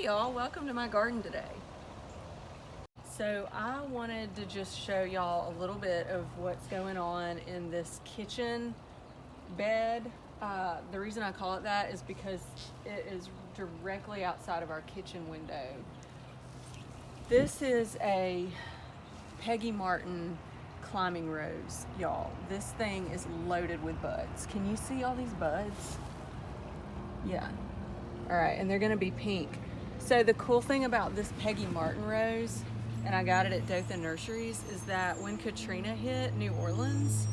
Hey y'all, welcome to my garden today. So I wanted to just show y'all a little bit of what's going on in this kitchen bed. The reason I call it that is because it is directly outside of our kitchen window. This is a Peggy Martin climbing rose, y'all. This thing is loaded with buds. Can you see all these buds? Yeah. All right, and they're gonna be pink. So the cool thing about this Peggy Martin rose, and I got it at Dothan Nurseries, is that when Katrina hit New Orleans,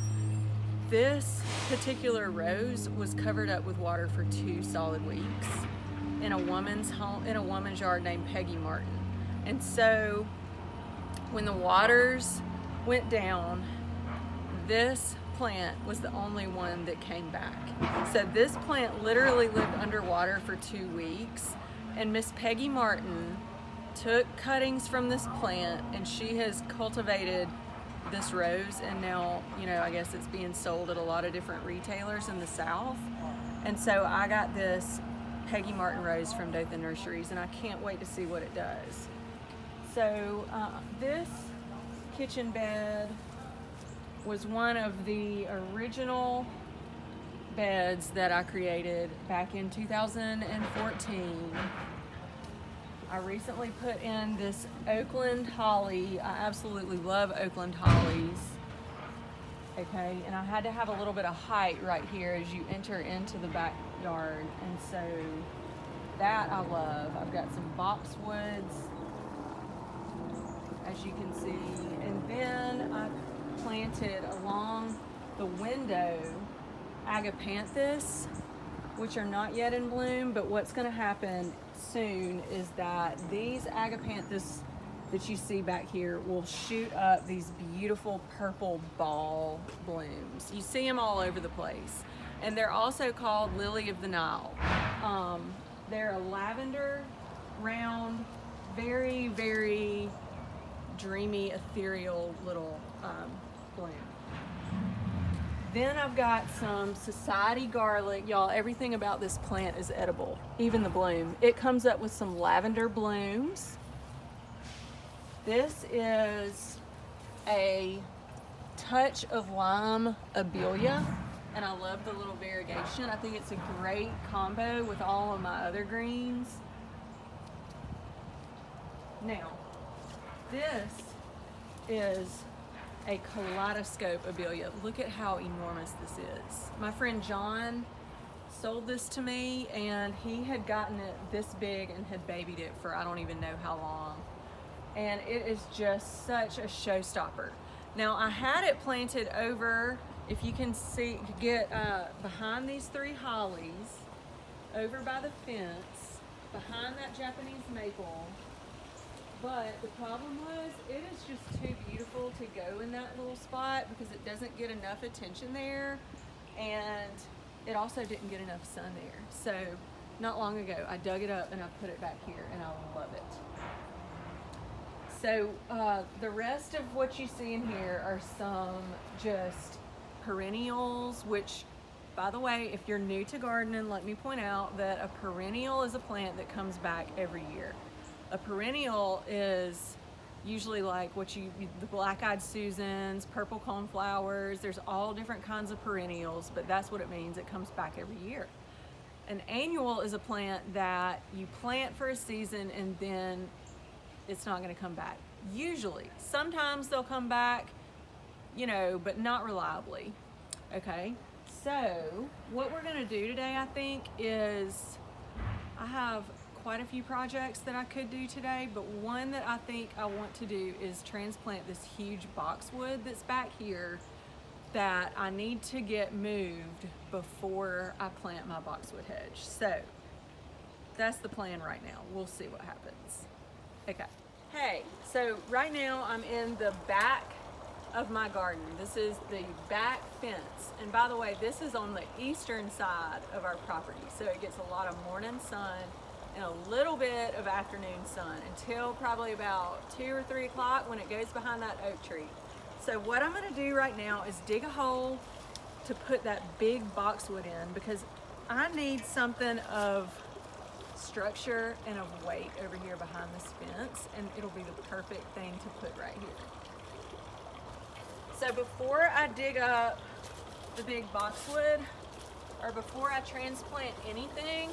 this particular rose was covered up with water for 2 solid weeks in a woman's home, in a woman's yard named Peggy Martin. And so when the waters went down, this plant was the only one that came back. So this plant literally lived underwater for 2 weeks, and Miss Peggy Martin took cuttings from this plant and she has cultivated this rose, and now, I guess it's being sold at a lot of different retailers in the South. And so I got this Peggy Martin rose from Dothan Nurseries, and I can't wait to see what it does. So this kitchen bed was one of the original beds that I created back in 2014. I recently put in this Oakland holly. I absolutely love Oakland hollies. Okay, and I had to have a little bit of height right here as you enter into the backyard, and so that I love. I've got some boxwoods, as you can see, and then I planted along the window agapanthus, which are not yet in bloom, but what's going to happen soon is that these agapanthus that you see back here will shoot up these beautiful purple ball blooms. You see them all over the place, and they're also called lily of the Nile. They're a lavender, round, very, very dreamy, ethereal little bloom. Then I've got some society garlic. Y'all, everything about this plant is edible, even the bloom. It comes up with some lavender blooms. This is a touch of lime abelia, and I love the little variegation. I think it's a great combo with all of my other greens. Now, this is a kaleidoscope abelia. Look at how enormous this is. My friend John sold this to me, and he had gotten it this big and had babied it for I don't even know how long. And it is just such a showstopper. Now, I had it planted over, if you can see, get behind these 3 hollies, over by the fence, behind that Japanese maple. But the problem was, it is just too beautiful to go in that little spot because it doesn't get enough attention there, and it also didn't get enough sun there. So not long ago, I dug it up and I put it back here, and I love it. So the rest of what you see in here are some just perennials, which, by the way, if you're new to gardening, let me point out that a perennial is a plant that comes back every year. A perennial is usually like the black-eyed Susans, purple coneflowers. There's all different kinds of perennials, but that's what it means. It comes back every year. An annual is a plant that you plant for a season and then it's not going to come back. Usually. Sometimes they'll come back, but not reliably. Okay? So, what we're going to do today, I think, is I have quite a few projects that I could do today, but one that I think I want to do is transplant this huge boxwood that's back here that I need to get moved before I plant my boxwood hedge. So that's the plan right now. We'll see what happens. Okay. Hey, so right now I'm in the back of my garden. This is the back fence. And by the way, this is on the eastern side of our property. So it gets a lot of morning sun and a little bit of afternoon sun until probably about 2 or 3 o'clock when it goes behind that oak tree. So what I'm gonna do right now is dig a hole to put that big boxwood in, because I need something of structure and of weight over here behind this fence, and it'll be the perfect thing to put right here. So before I dig up the big boxwood, or before I transplant anything,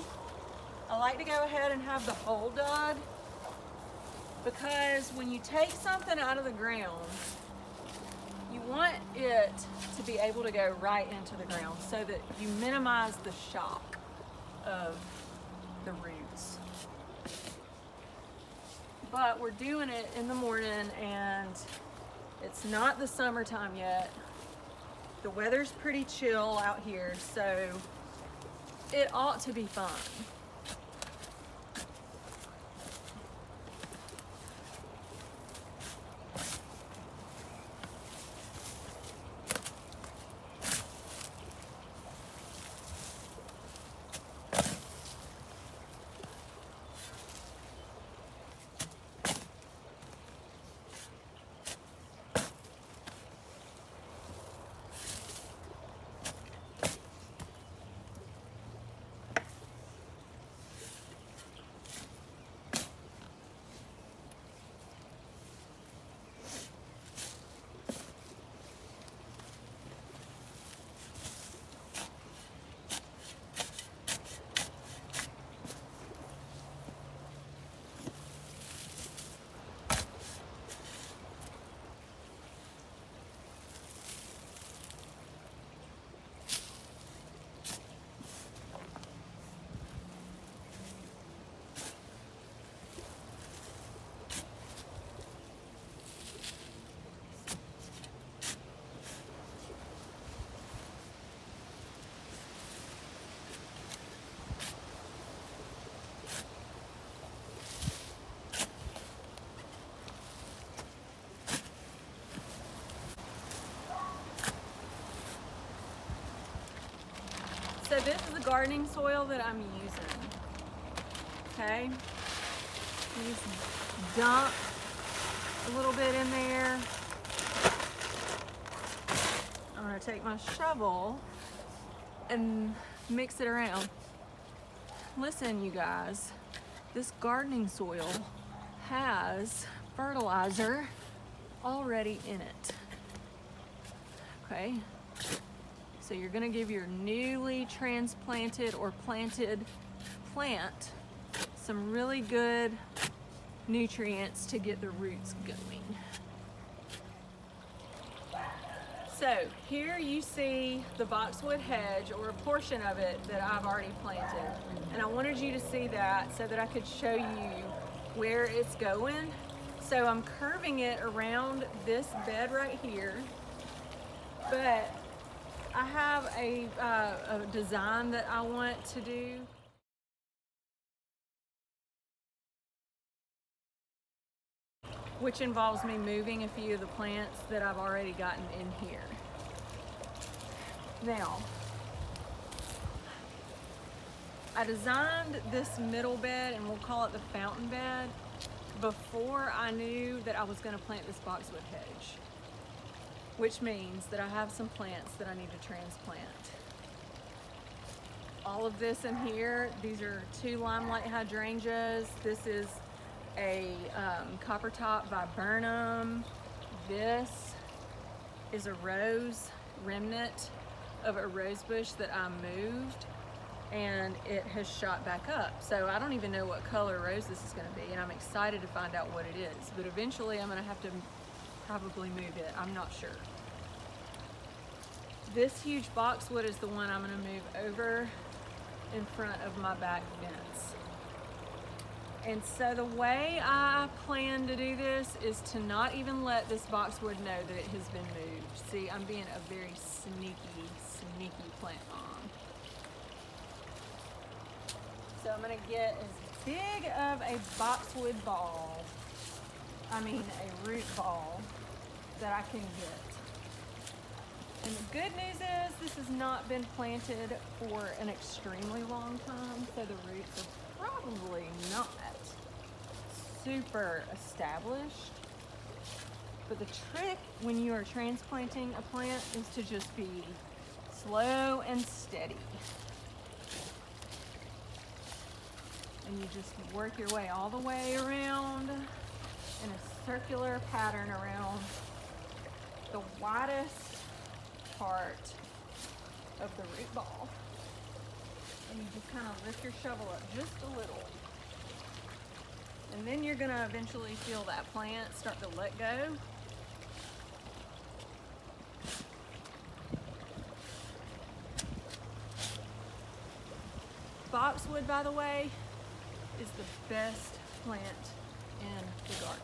I like to go ahead and have the hole dug, because when you take something out of the ground, you want it to be able to go right into the ground so that you minimize the shock of the roots. But we're doing it in the morning and it's not the summertime yet. The weather's pretty chill out here, so it ought to be fun. So this is the gardening soil that I'm using, okay? Just dump a little bit in there. I'm gonna take my shovel and mix it around. Listen, you guys, this gardening soil has fertilizer already in it, okay? So you're gonna give your newly transplanted or planted plant some really good nutrients to get the roots going. So here you see the boxwood hedge, or a portion of it that I've already planted. And I wanted you to see that so that I could show you where it's going. So I'm curving it around this bed right here, but I have a design that I want to do. Which involves me moving a few of the plants that I've already gotten in here. Now, I designed this middle bed, and we'll call it the fountain bed, before I knew that I was going to plant this boxwood hedge. Which means that I have some plants that I need to transplant. All of this in here, these are 2 limelight hydrangeas. This is a copper top viburnum. This is a rose remnant of a rose bush that I moved, and it has shot back up. So I don't even know what color rose this is going to be, and I'm excited to find out what it is. But eventually I'm going to have to probably move it. I'm not sure. This huge boxwood is the one I'm going to move over in front of my back fence. And so the way I plan to do this is to not even let this boxwood know that it has been moved. See, I'm being a very sneaky plant mom. So I'm going to get as big of a boxwood ball, a root ball, that I can get. And the good news is this has not been planted for an extremely long time, so the roots are probably not super established. But the trick when you are transplanting a plant is to just be slow and steady. and you just work your way all the way around in a circular pattern around the widest part of the root ball. And you just kind of lift your shovel up just a little. And then you're going to eventually feel that plant start to let go. Boxwood, by the way, is the best plant in the garden.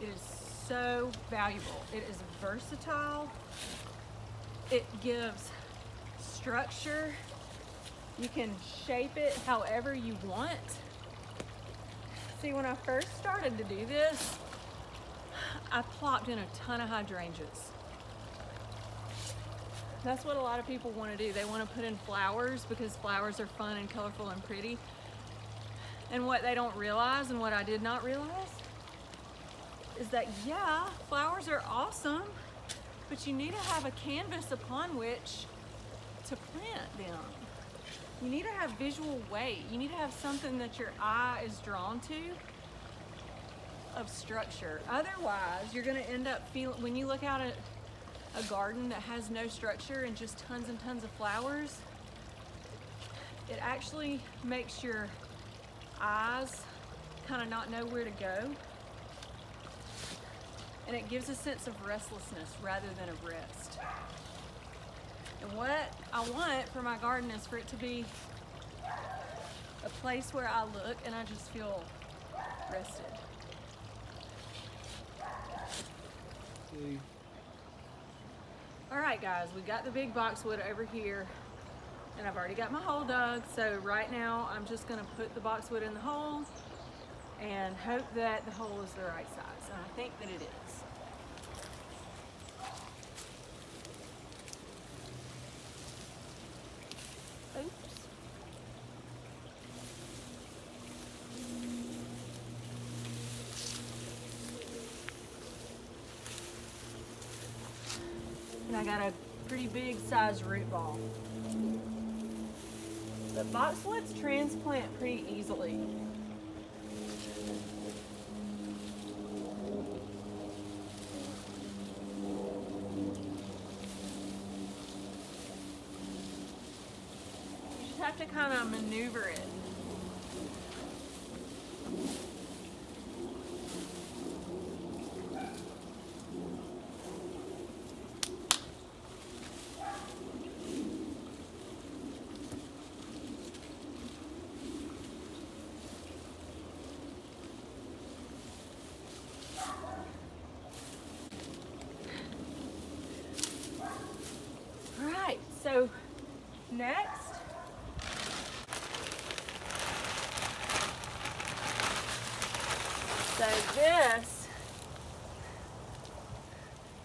It is so valuable. It is versatile. It gives structure. You can shape it however you want. See, when I first started to do this, I plopped in a ton of hydrangeas. That's what a lot of people want to do. They want to put in flowers because flowers are fun and colorful and pretty. And what they don't realize, and what I did not realize, is that yeah, flowers are awesome, but you need to have a canvas upon which to plant them. You need to have visual weight. You need to have something that your eye is drawn to of structure. Otherwise, you're going to end up feeling, when you look out at a garden that has no structure and just tons and tons of flowers, it actually makes your eyes kind of not know where to go. And it gives a sense of restlessness rather than of rest. And what I want for my garden is for it to be a place where I look and I just feel rested. All right, guys, we got the big boxwood over here, and I've already got my hole dug. So right now, I'm just gonna put the boxwood in the hole and hope that the hole is the right size. And I think that it is. Oops. And I got a pretty big size root ball. The boxwoods transplant pretty easily. You just have to kind of maneuver it. So next, so this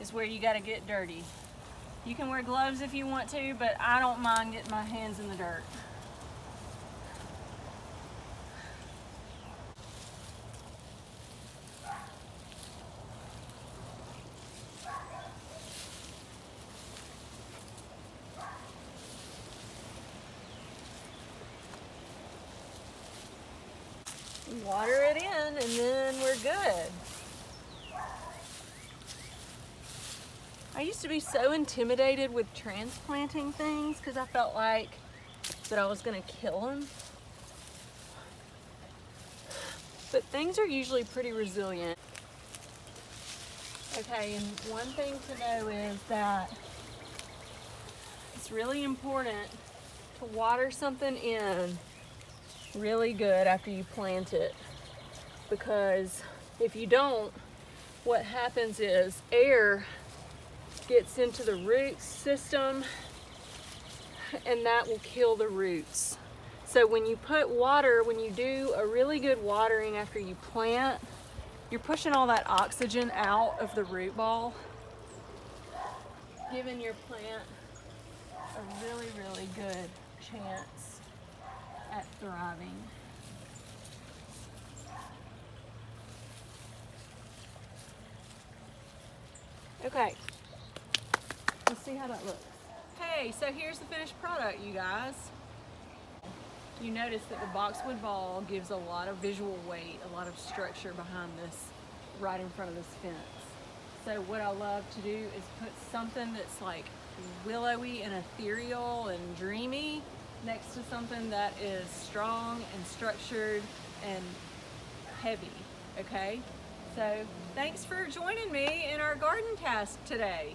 is where you got to get dirty. You can wear gloves if you want to, but I don't mind getting my hands in the dirt. Water it in and then we're good. I used to be so intimidated with transplanting things because I felt like that I was going to kill them. But things are usually pretty resilient. Okay, and one thing to know is that it's really important to water something in really good after you plant it, because if you don't, what happens is air gets into the root system and that will kill the roots. So when you put water, when you do a really good watering after you plant, you're pushing all that oxygen out of the root ball, giving your plant a really, really good chance at thriving. Okay, let's see how that looks. Hey, so here's the finished product, you guys. you notice that the boxwood ball gives a lot of visual weight, a lot of structure behind this, right in front of this fence. So what I love to do is put something that's like willowy and ethereal and dreamy next to something that is strong and structured and heavy, okay? So thanks for joining me in our garden task today.